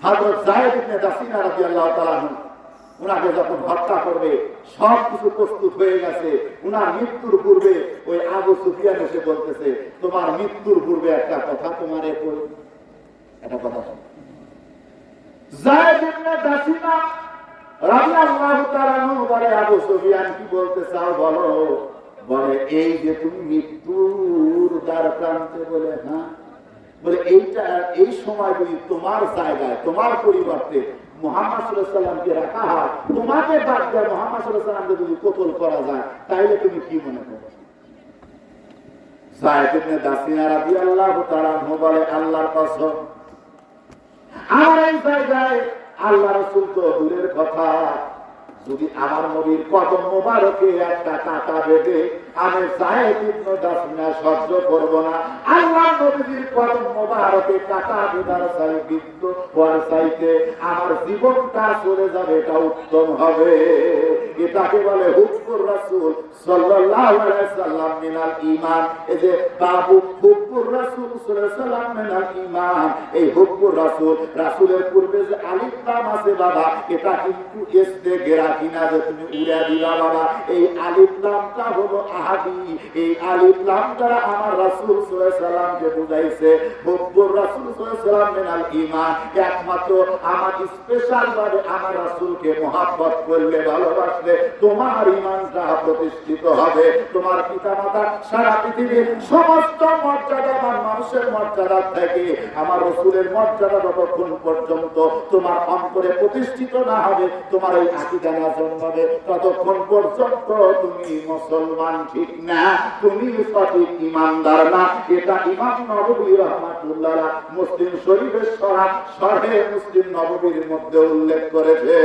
হযরত যায়েদ ইবনে দাসিনা রাদিয়াল্লাহু তাআলা উনাকে যখন হত্যা করবে সব কিছু প্রস্তুত হয়ে গেছে, উনার মৃত্যুর পূর্বে ওই আবু সুফিয়ান এসে বলতেছে, তোমার মৃত্যুর পূর্বে একটা কথা তোমারে কই, একটা কথা। যায়েদ ইবনে দাসিনা রাদিয়াল্লাহু তাআলা বলে, আবু সুফিয়ান কি বলতে চাও বলো। বলে, এই যে তুমি মৃত্যুর দ্বার প্রান্তে। বলে, হ্যাঁ। বলে, এইটা এই সময় যদি তোমার জায়গায় তোমার পরিবর্তে মুহাম্মদ সাল্লাল্লাহু আলাইহি ওয়াসাল্লামকে রাখা হয়, তোমাকে বাদ দিয়ে মুহাম্মদ সাল্লাল্লাহু আলাইহি ওয়াসাল্লামকে যদি কতল করা যায়, তাহলে তুমি কি মনে করো? যায়েদ ইবনে দাসিনা রাদিয়াল্লাহু তাআলা বলে, আল্লাহর কসম, আমার এই জায়গায় আল্লাহ রাসূল তো দূরের কথা, যদি আমার নবীর কদম মোবারকে একটা কাঁটা বেঁধে আমি যায়েদ ইবনে দাসিনা সহ্য করব না। আল্লাহ নবীর কদম মোবারকে কাঁটা বেঁধার চাই বিদ্ধ হওয়ার চাইতে আমার জীবনটা চলে যাবে, এটা উত্তম হবে। এটাকে বলে হুব্বুর রাসূল সাল্লাল্লাহু আলাইহি ওয়াসাল্লাম মিনাল ঈমান। এই যে বাবু হুব্বুর রাসূল সাল্লাল্লাহু আলাইহি ওয়াসাল্লাম মিনাল ঈমান, এই হুব্বুর রাসূল, রাসূলের পূর্বে যে আলিফ লাম আছে বাবা, এটা কিন্তু এসতে গেরা কিনা যে তুমি উড়া দিলা বাবা। এই আলিফ লামটা হলো আহাদি, এই আলিফ লাম দ্বারা আমার রাসূল সাল্লাল্লাহু আলাইহি ওয়াসাল্লামকে বুঝাইছে হুব্বুর রাসূল সাল্লাল্লাহু আলাইহি ওয়াসাল্লাম মিনাল ঈমান। একমাত্র আমার স্পেশাল ভাবে আমার রাসূলকে মহব্বত করলে, ভালোবাসলে তোমার ঈমানটা প্রতিষ্ঠিত হবে। তোমার পিতামাতা সারা পৃথিবীর সমস্ত মর্যাদাবান মানুষের মর্যাদা থেকে আমার রাসূলের মর্যাদা যতক্ষণ পর্যন্ত তোমার অন্তরে প্রতিষ্ঠিত না হবে, তোমার এই আকীদা না জন্মাবে, ততক্ষণ পর্যন্ত তুমি মুসলমান ঠিক না, তুমি সঠিক ঈমানদার না। এটা ইমাম নববী রাহমাতুল্লাহ মুসলিম শরীফের সরাহ শরহে মুসলিম নববীর মধ্যে উল্লেখ করেছে।